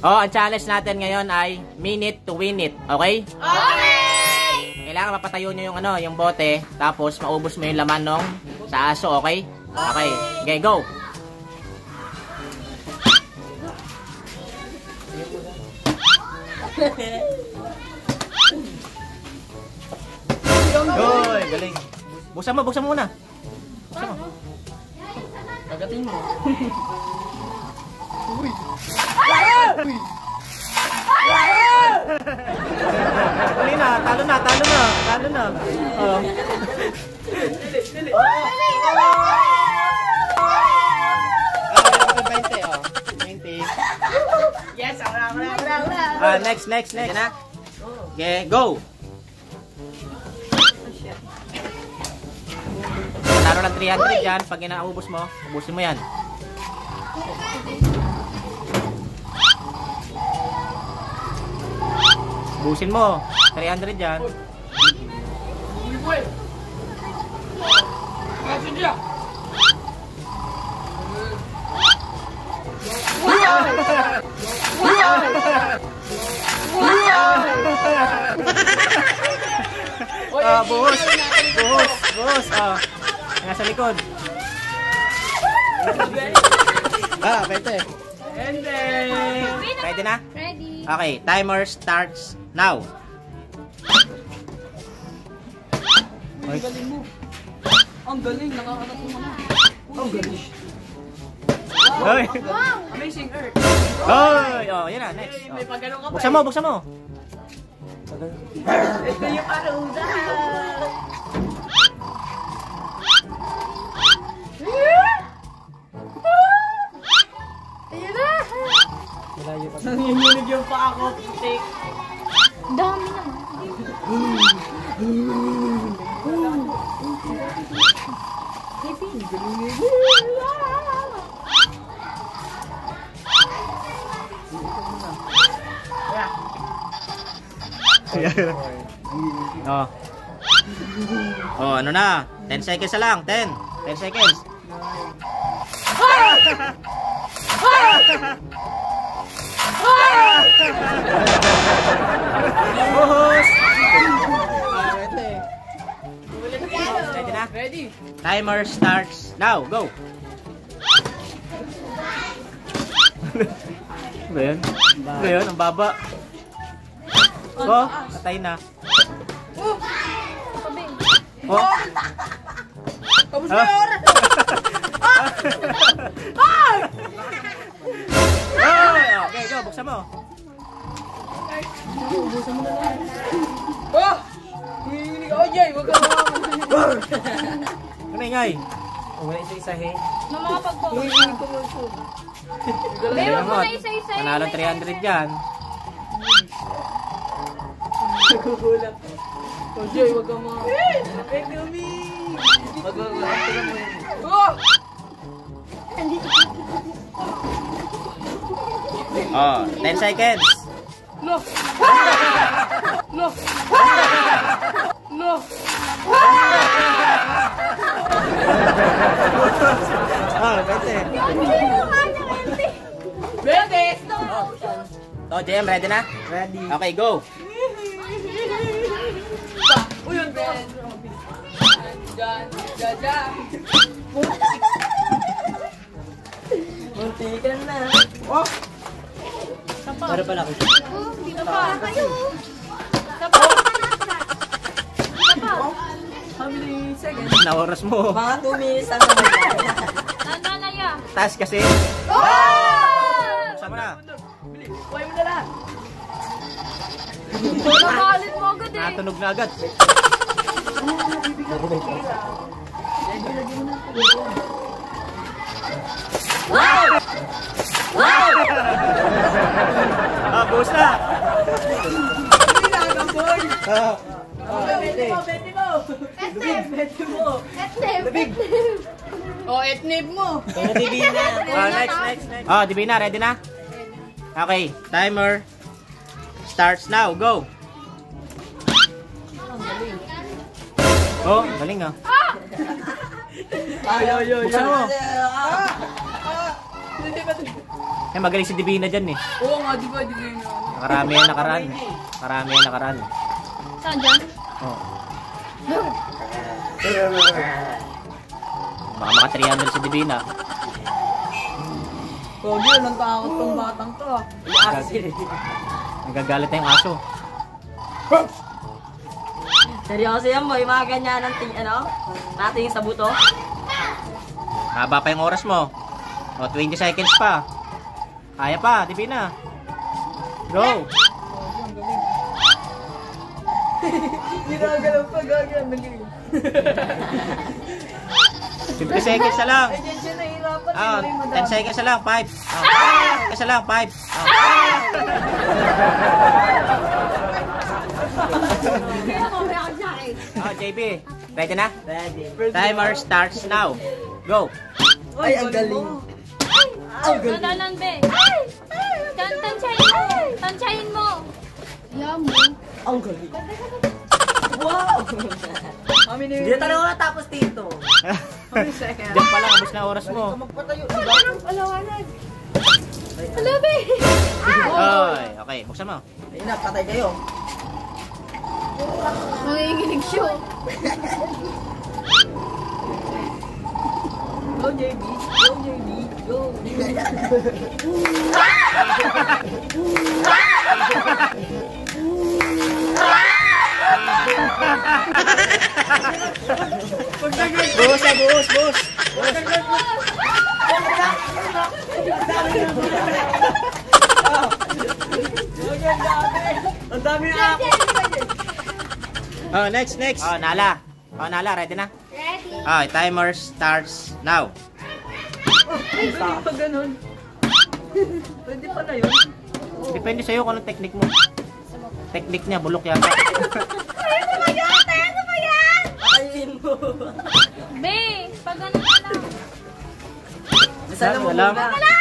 Oh, ang challenge natin ngayon ay minute to win it. Okay? Okay! Kailangan mapatayo nyo yung yung bote, tapos maubos mo yung laman nung sa aso, okay? Okay. Okay, go! Goy, galing. Buksan mo muna. Buksan mo. Kagatin mo. Uy. Dali na, talo na. Oh. Yes, wala. Next. Yan na. Okay, go. Panalo ng 300 yan. Pag inaubos mo, ubusin mo yan. Ubusin mo. 300 yan. Buhos. Nasa likod. Pwede. Ready na? Ready. Okay, timer starts now. Ang galing mo. Ang galing, nakakatatlo mo na. Ang galing. Hoy. Wow! Amazing Earth. Hoy, oh, yan na, next. May pagano ka pa. Buksan mo. Ito yung paruda. Ayun na. Nanginginig yung pa ako. Take. Dami naman. Oh. Oh, ano na? 10 seconds na lang. 10 seconds. Buhos. Ready na? Ready? Timer starts now. Go. Ba yan? Ang baba. Oh, patay na. Oh. Tapos na yung oras! Okay, go. Buksan mo. Oh! Nanginginig ako, Jay! Huwag ka naman! Ano ingay? Wala isa-isahin. Na mga pagpapos. Nanginginig ko mo ito. Meron mo na isa-isa. Panalo 300 dyan. Nagugulat. Oh, Jay, huwag ka mga... Hey, Dumi! Mag-ugulat ka mo yun. Oh! Oh, 10 seconds. No! No! No! Pwede. Ready! So, JM, ready na? Ready. Okay, go. Uy, yun, Ben! Diyan! Muntikan na. Oh! Para pala ako. Dito pa. Kayo. Sapa. How many seconds? Na oras mo. Mga 2 minutes na naman. Tanda na yan. Taas kasi. Oh! Buksan mo na. Bili, kuhay mo na lahat. Nakalit mo agad eh. Natunog na agad. Buhos na. Beti mo. Etnib. Oh, etnib mo. Next. Oh, Divina, ready na? Okay, timer starts now. Go. Oh, galing ah. Ay. Buksan mo. Hindi ba? Eh, magaling si Divina dyan eh. Oo nga, di ba? Di ba yun? Nakarami yan nakaraan. Nakarami yan nakaraan. Saan dyan? Oh. Baka maka 300 si Divina. Pogi, anong takot tong batang to ah. Nagagalit na yung aso. Seryoso yan boy, mga ganyan ang nating sa buto. Haba pa yung oras mo. O, 20 seconds pa. Kaya pa, Divina. Go! Ginagalaw pa, gagawin. Magaling. 50 seconds na lang. Ay, dyan siya nahihirapan. Ah, 10 seconds na lang. 5. Seconds na lang. 5. JB, ready na? Ready. Timer starts now. Go! Ay, ang galing. Nanalan, be. Tansyahin mo. Tansyahin mo. Yum. Ang galing. Wow! Kami ni... Hindi tayo natapos dito. Kami second. Diyan pa lang, abos na oras mo. Magpatayo, di ba? Alawanag. Hello, be. Oy, okay, buksan mo. Ayun na, patay kayo. Manginginig siya. Go, JB. Go, JB. Go. Buhos na, buhos, buhos. Ang dami na ako. Oh, next, next. Oh, Nala. Oh, Nala, ready na? Ready. Oh, timer starts now. Pwede pa ganun. Pwede pa na yun. Depende sa'yo kung anong technique mo. Technique niya, bulok yata. Ayun mo. Be, pag ano na lang. Sana mo Alam. muna.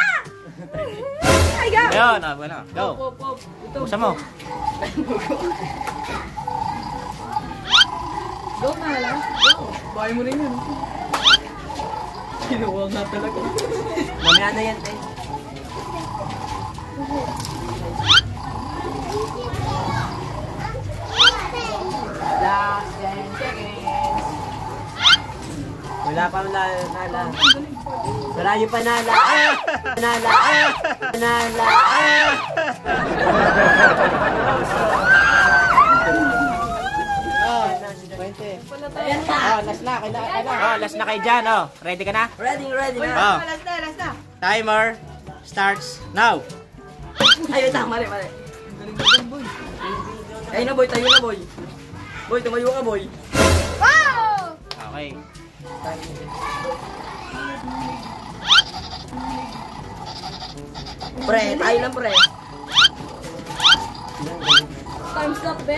Ayun, oh, bueno. Go. Pop, pop. Ito. Buksan mo. Go na lang. Go. Bahay mo rin yun. Kinuha nga talaga. Mamaya na yan, eh. Last 10 seconds. Wala pa nala. Malayo pa nala. Nala. Nala. Oh, 20. Oh, last na, kailangan. Oh, last na kayo dyan, oh. Ready ka na? Ready na. Oh. Last na, last na. Timer starts now. Ayun na, mali. Galing na dyan, boy. Ayun na boy, tayo na boy. Boy, tumayo ka boy. Wow! Okay. Pre, tayo lang pre. Time stop, be.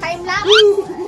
Time lapse.